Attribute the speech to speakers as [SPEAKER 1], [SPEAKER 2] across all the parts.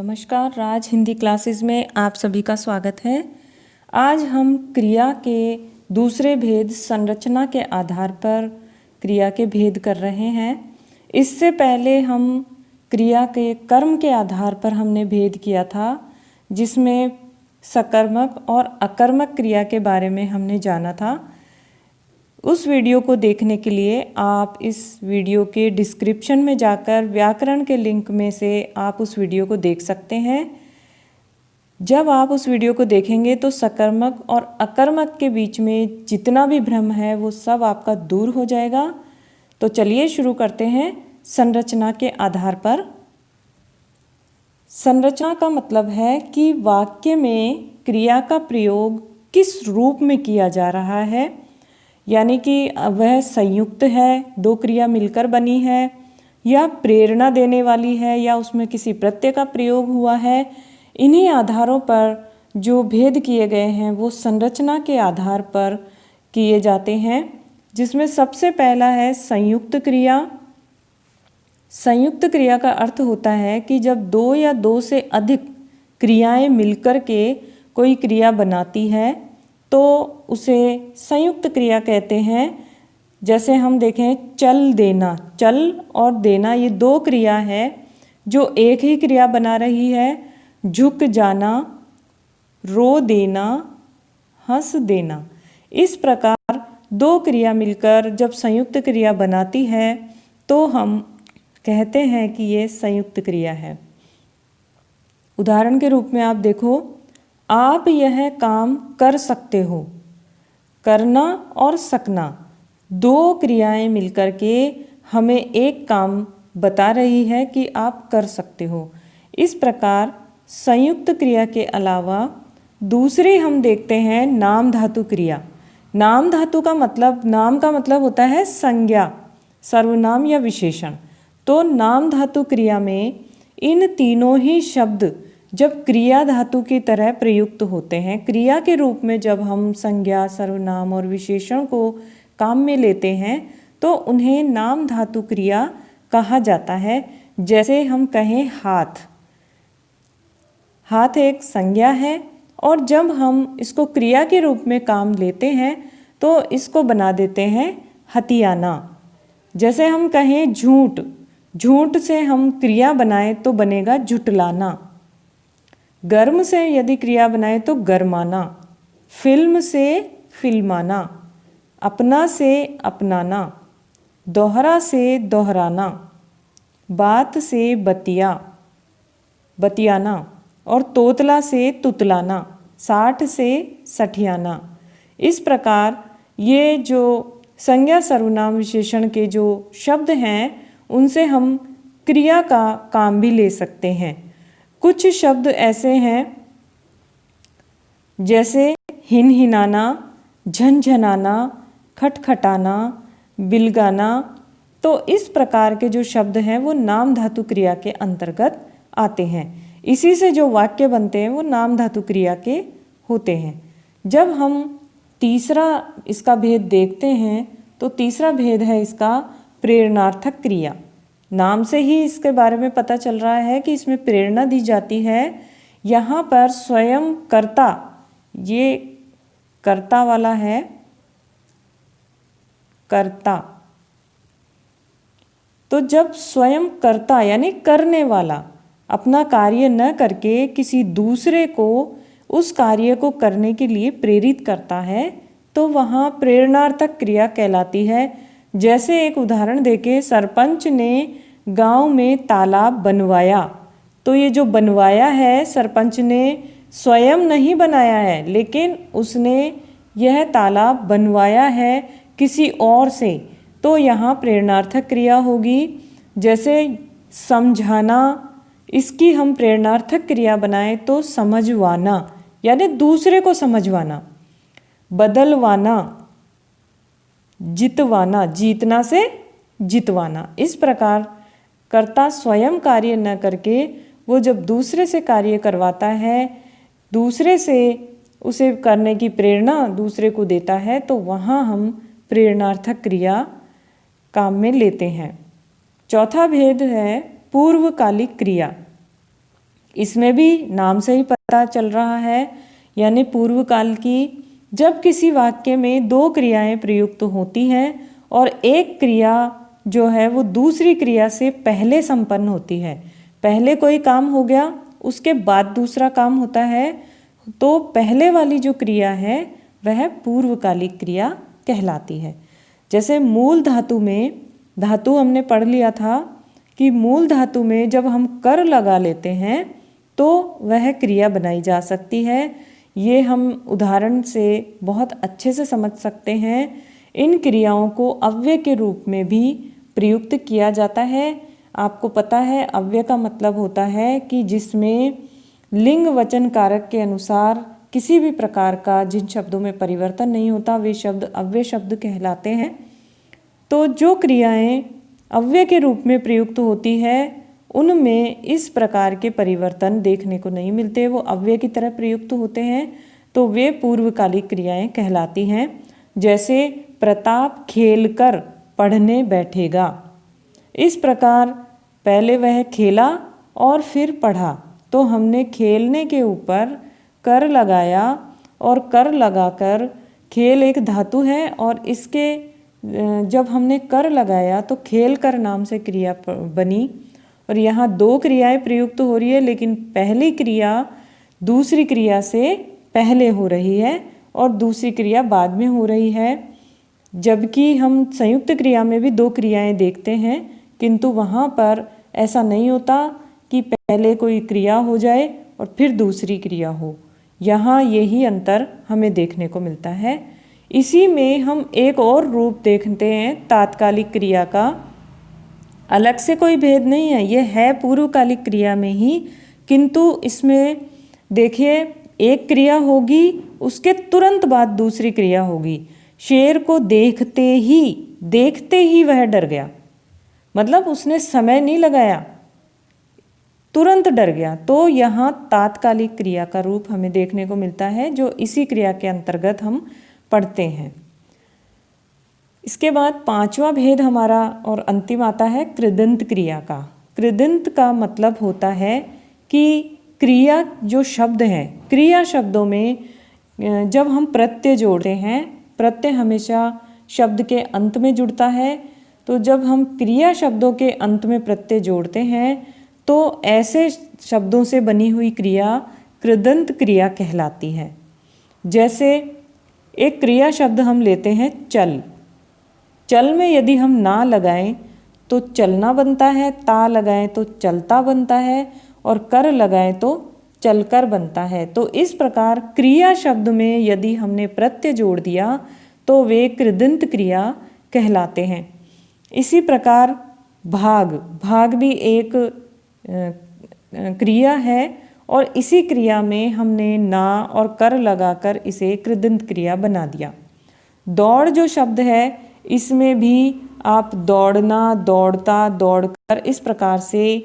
[SPEAKER 1] नमस्कार, राज हिंदी क्लासेस में आप सभी का स्वागत है। आज हम क्रिया के दूसरे भेद संरचना के आधार पर क्रिया के भेद कर रहे हैं। इससे पहले हम क्रिया के कर्म के आधार पर हमने भेद किया था, जिसमें सकर्मक और अकर्मक क्रिया के बारे में हमने जाना था। उस वीडियो को देखने के लिए आप इस वीडियो के डिस्क्रिप्शन में जाकर व्याकरण के लिंक में से आप उस वीडियो को देख सकते हैं। जब आप उस वीडियो को देखेंगे तो सकर्मक और अकर्मक के बीच में जितना भी भ्रम है वो सब आपका दूर हो जाएगा। तो चलिए शुरू करते हैं संरचना के आधार पर। संरचना का मतलब है कि वाक्य में क्रिया का प्रयोग किस रूप में किया जा रहा है, यानी कि वह संयुक्त है, दो क्रिया मिलकर बनी है, या प्रेरणा देने वाली है, या उसमें किसी प्रत्यय का प्रयोग हुआ है। इन्हीं आधारों पर जो भेद किए गए हैं वो संरचना के आधार पर किए जाते हैं, जिसमें सबसे पहला है संयुक्त क्रिया। संयुक्त क्रिया का अर्थ होता है कि जब दो या दो से अधिक क्रियाएं मिलकर के कोई क्रिया बनाती है तो उसे संयुक्त क्रिया कहते हैं। जैसे हम देखें, चल देना, चल और देना ये दो क्रिया है जो एक ही क्रिया बना रही है। झुक जाना, रो देना, हंस देना, इस प्रकार दो क्रिया मिलकर जब संयुक्त क्रिया बनाती है तो हम कहते हैं कि ये संयुक्त क्रिया है। उदाहरण के रूप में आप देखो, आप यह काम कर सकते हो। करना और सकना दो क्रियाएं मिलकर के हमें एक काम बता रही है कि आप कर सकते हो। इस प्रकार संयुक्त क्रिया के अलावा दूसरी हम देखते हैं नाम धातु क्रिया। नाम धातु का मतलब, नाम का मतलब होता है संज्ञा, सर्वनाम या विशेषण। तो नाम धातु क्रिया में इन तीनों ही शब्द जब क्रिया धातु की तरह प्रयुक्त होते हैं, क्रिया के रूप में जब हम संज्ञा, सर्वनाम और विशेषण को काम में लेते हैं तो उन्हें नाम धातु क्रिया कहा जाता है। जैसे हम कहें हाथ, हाथ एक संज्ञा है और जब हम इसको क्रिया के रूप में काम लेते हैं तो इसको बना देते हैं हथियाना। जैसे हम कहें झूठ, झूठ से हम क्रिया बनाएं तो बनेगा झुटलाना। गर्म से यदि क्रिया बनाए तो गरमाना। फिल्म से फिल्माना। अपना से अपनाना। दोहरा से दोहराना। बात से बतिया, बतियाना। और तोतला से तुतलाना। साठ से सठियाना। इस प्रकार ये जो संज्ञा, सर्वनाम, विशेषण के जो शब्द हैं उनसे हम क्रिया का काम भी ले सकते हैं। कुछ शब्द ऐसे हैं जैसे हिनहिनाना, झनझनाना, खटखटाना, बिलगाना। तो इस प्रकार के जो शब्द हैं वो नाम धातु क्रिया के अंतर्गत आते हैं। इसी से जो वाक्य बनते हैं वो नाम धातु क्रिया के होते हैं। जब हम तीसरा इसका भेद देखते हैं तो तीसरा भेद है इसका प्रेरणार्थक क्रिया। नाम से ही इसके बारे में पता चल रहा है कि इसमें प्रेरणा दी जाती है। यहाँ पर स्वयं कर्ता, ये कर्ता वाला है, कर्ता। तो जब स्वयं कर्ता यानी करने वाला अपना कार्य न करके किसी दूसरे को उस कार्य को करने के लिए प्रेरित करता है तो वहाँ प्रेरणार्थक क्रिया कहलाती है। जैसे एक उदाहरण देके, सरपंच ने गांव में तालाब बनवाया। तो ये जो बनवाया है, सरपंच ने स्वयं नहीं बनाया है, लेकिन उसने यह तालाब बनवाया है किसी और से। तो यहाँ प्रेरणार्थक क्रिया होगी। जैसे समझाना, इसकी हम प्रेरणार्थक क्रिया बनाएं तो समझवाना, यानी दूसरे को समझवाना। बदलवाना, जितवाना, जीतना से जितवाना। इस प्रकार कर्ता स्वयं कार्य न करके वो जब दूसरे से कार्य करवाता है, दूसरे से उसे करने की प्रेरणा दूसरे को देता है, तो वहाँ हम प्रेरणार्थक क्रिया काम में लेते हैं। चौथा भेद है पूर्वकालिक क्रिया। इसमें भी नाम से ही पता चल रहा है, यानी पूर्व काल की, जब किसी वाक्य में दो क्रियाएं प्रयुक्त होती हैं और एक क्रिया जो है वो दूसरी क्रिया से पहले संपन्न होती है। पहले कोई काम हो गया, उसके बाद दूसरा काम होता है, तो पहले वाली जो क्रिया है वह पूर्वकालिक क्रिया कहलाती है। जैसे मूल धातु में, धातु हमने पढ़ लिया था कि मूल धातु में जब हम कर लगा लेते हैं तो वह क्रिया बनाई जा सकती है। ये हम उदाहरण से बहुत अच्छे से समझ सकते हैं। इन क्रियाओं को अव्यय के रूप में भी प्रयुक्त किया जाता है। आपको पता है अव्यय का मतलब होता है कि जिसमें लिंग वचन कारक के अनुसार किसी भी प्रकार का जिन शब्दों में परिवर्तन नहीं होता वे शब्द अव्यय शब्द कहलाते हैं। तो जो क्रियाएं अव्यय के रूप में प्रयुक्त होती है उनमें इस प्रकार के परिवर्तन देखने को नहीं मिलते, वो अव्यय की तरह प्रयुक्त होते हैं, तो वे पूर्वकालिक क्रियाएं कहलाती हैं। जैसे प्रताप खेलकर पढ़ने बैठेगा। इस प्रकार पहले वह खेला और फिर पढ़ा, तो हमने खेलने के ऊपर कर लगाया और कर लगाकर, खेल एक धातु है और इसके जब हमने कर लगाया तो खेल कर नाम से क्रिया बनी। और यहाँ दो क्रियाएं प्रयुक्त हो रही है, लेकिन पहली क्रिया दूसरी क्रिया से पहले हो रही है और दूसरी क्रिया बाद में हो रही है। जबकि हम संयुक्त क्रिया में भी दो क्रियाएं देखते हैं, किंतु वहाँ पर ऐसा नहीं होता कि पहले कोई क्रिया हो जाए और फिर दूसरी क्रिया हो। यहाँ यही अंतर हमें देखने को मिलता है। इसी में हम एक और रूप देखते हैं तात्कालिक क्रिया का। अलग से कोई भेद नहीं है, यह है पूर्वकालिक क्रिया में ही, किंतु इसमें देखिए एक क्रिया होगी, उसके तुरंत बाद दूसरी क्रिया होगी। शेर को देखते ही वह डर गया, मतलब उसने समय नहीं लगाया, तुरंत डर गया। तो यहाँ तात्कालिक क्रिया का रूप हमें देखने को मिलता है, जो इसी क्रिया के अंतर्गत हम पढ़ते हैं। इसके बाद पांचवा भेद हमारा और अंतिम आता है कृदंत क्रिया का। कृदंत का मतलब होता है कि क्रिया जो शब्द हैं, क्रिया शब्दों में जब हम प्रत्यय जोड़ते हैं, प्रत्यय हमेशा शब्द के अंत में जुड़ता है, तो जब हम क्रिया शब्दों के अंत में प्रत्यय जोड़ते हैं तो ऐसे शब्दों से बनी हुई क्रिया कृदंत क्रिया कहलाती है। जैसे एक क्रिया शब्द हम लेते हैं चल। चल में यदि हम ना लगाएं तो चलना बनता है, ता लगाएं तो चलता बनता है और कर लगाएं तो चलकर बनता है। तो इस प्रकार क्रिया शब्द में यदि हमने प्रत्यय जोड़ दिया तो वे कृदंत क्रिया कहलाते हैं। इसी प्रकार भाग भी एक क्रिया है और इसी क्रिया में हमने ना और कर लगाकर इसे कृदंत क्रिया बना दिया। दौड़ जो शब्द है इसमें भी आप दौड़ना, दौड़ता, दौड़कर, इस प्रकार से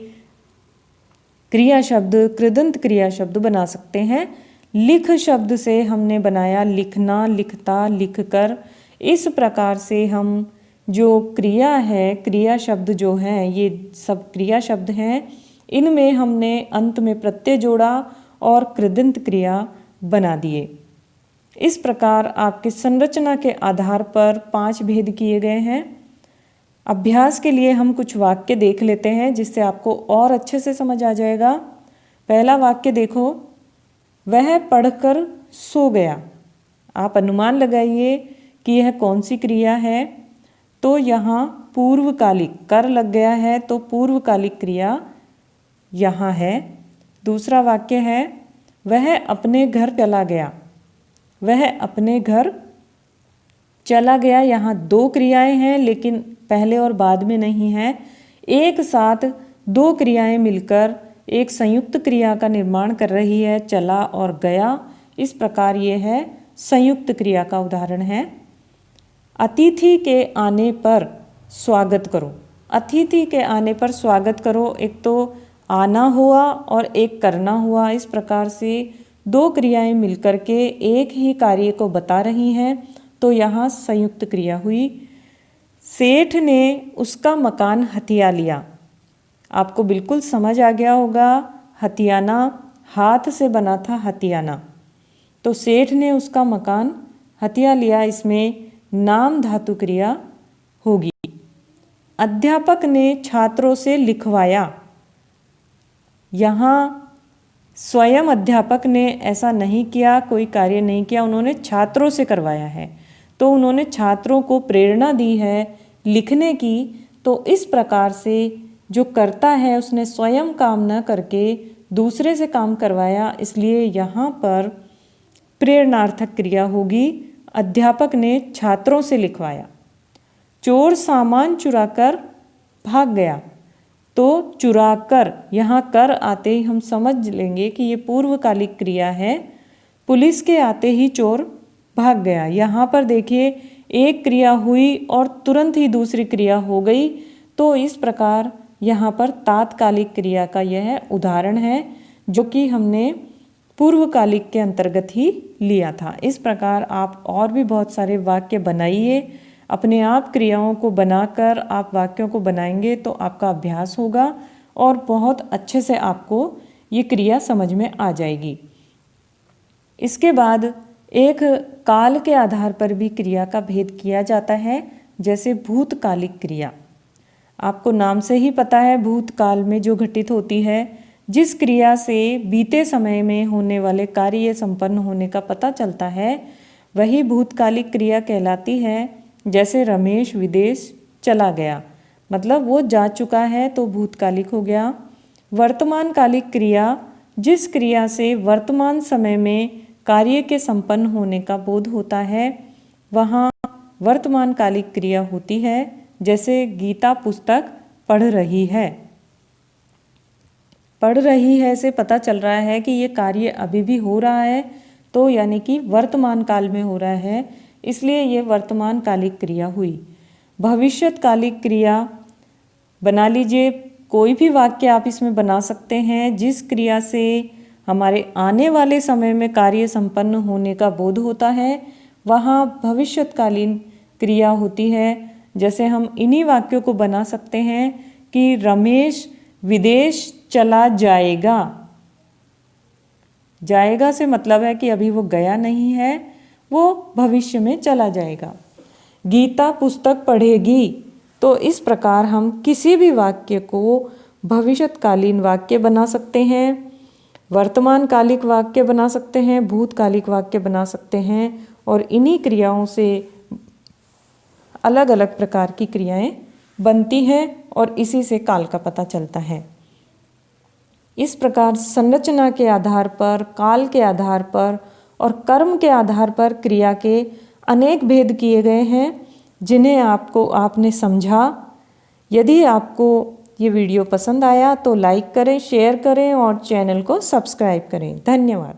[SPEAKER 1] क्रिया शब्द कृदंत क्रिया शब्द बना सकते हैं। लिख शब्द से हमने बनाया लिखना, लिखता, लिखकर। इस प्रकार से हम जो क्रिया है, क्रिया शब्द जो हैं, ये सब क्रिया शब्द हैं, इनमें हमने अंत में प्रत्यय जोड़ा और कृदंत क्रिया बना दिए। इस प्रकार आपके संरचना के आधार पर 5 भेद किए गए हैं। अभ्यास के लिए हम कुछ वाक्य देख लेते हैं जिससे आपको और अच्छे से समझ आ जाएगा। पहला वाक्य देखो, वह पढ़कर सो गया। आप अनुमान लगाइए कि यह कौन सी क्रिया है। तो यहाँ पूर्वकालिक, कर लग गया है तो पूर्वकालिक क्रिया यहाँ है। दूसरा वाक्य है, वह अपने घर चला गया। वह अपने घर चला गया, यहाँ 2 क्रियाएं हैं लेकिन पहले और बाद में नहीं है। एक साथ 2 क्रियाएं मिलकर एक संयुक्त क्रिया का निर्माण कर रही है, चला और गया। इस प्रकार ये है संयुक्त क्रिया का उदाहरण है। अतिथि के आने पर स्वागत करो। अतिथि के आने पर स्वागत करो, एक तो आना हुआ और एक करना हुआ। इस प्रकार से 2 क्रियाएं मिलकर के एक ही कार्य को बता रही हैं, तो यहाँ संयुक्त क्रिया हुई। सेठ ने उसका मकान हथिया लिया। आपको बिल्कुल समझ आ गया होगा, हथियाना, हाथ से बना था हथियाना। तो सेठ ने उसका मकान हथिया लिया, इसमें नाम धातु क्रिया होगी। अध्यापक ने छात्रों से लिखवाया। यहाँ स्वयं अध्यापक ने ऐसा नहीं किया, कोई कार्य नहीं किया, उन्होंने छात्रों से करवाया है। तो उन्होंने छात्रों को प्रेरणा दी है लिखने की। तो इस प्रकार से जो करता है उसने स्वयं काम न करके दूसरे से काम करवाया, इसलिए यहाँ पर प्रेरणार्थक क्रिया होगी। अध्यापक ने छात्रों से लिखवाया। चोर सामान चुराकर भाग गया। तो चुराकर, यहाँ कर आते ही हम समझ लेंगे कि ये पूर्वकालिक क्रिया है। पुलिस के आते ही चोर भाग गया। यहाँ पर देखिए एक क्रिया हुई और तुरंत ही दूसरी क्रिया हो गई। तो इस प्रकार यहाँ पर तात्कालिक क्रिया का यह उदाहरण है, जो कि हमने पूर्वकालिक के अंतर्गत ही लिया था। इस प्रकार आप और भी बहुत सारे वाक्य बनाइए। अपने आप क्रियाओं को बनाकर आप वाक्यों को बनाएंगे तो आपका अभ्यास होगा और बहुत अच्छे से आपको ये क्रिया समझ में आ जाएगी। इसके बाद एक काल के आधार पर भी क्रिया का भेद किया जाता है, जैसे भूतकालिक क्रिया। आपको नाम से ही पता है भूतकाल में जो घटित होती है, जिस क्रिया से बीते समय में होने वाले कार्य संपन्न होने का पता चलता है, वही भूतकालिक क्रिया कहलाती है। जैसे रमेश विदेश चला गया, मतलब वो जा चुका है तो भूतकालिक हो गया। वर्तमानकालिक क्रिया, जिस क्रिया से वर्तमान समय में कार्य के संपन्न होने का बोध होता है, वहाँ वर्तमानकालिक क्रिया होती है। जैसे गीता पुस्तक पढ़ रही है। पढ़ रही है से पता चल रहा है कि ये कार्य अभी भी हो रहा है, तो यानी कि वर्तमान काल में हो रहा है, इसलिए ये वर्तमानकालिक क्रिया हुई। भविष्यकालिक क्रिया बना लीजिए, कोई भी वाक्य आप इसमें बना सकते हैं जिस क्रिया से हमारे आने वाले समय में कार्य संपन्न होने का बोध होता है, वहाँ भविष्यकालीन क्रिया होती है। जैसे हम इन्हीं वाक्यों को बना सकते हैं कि रमेश विदेश चला जाएगा। जाएगा से मतलब है कि अभी वो गया नहीं है, वो भविष्य में चला जाएगा। गीता पुस्तक पढ़ेगी। तो इस प्रकार हम किसी भी वाक्य को भविष्यकालीन वाक्य बना सकते हैं, वर्तमानकालिक वाक्य बना सकते हैं, भूतकालिक वाक्य बना सकते हैं, और इन्हीं क्रियाओं से अलग अलग प्रकार की क्रियाएं बनती हैं और इसी से काल का पता चलता है। इस प्रकार संरचना के आधार पर, काल के आधार पर और कर्म के आधार पर क्रिया के अनेक भेद किए गए हैं, जिन्हें आपने समझा। यदि आपको ये वीडियो पसंद आया तो लाइक करें, शेयर करें और चैनल को सब्सक्राइब करें। धन्यवाद।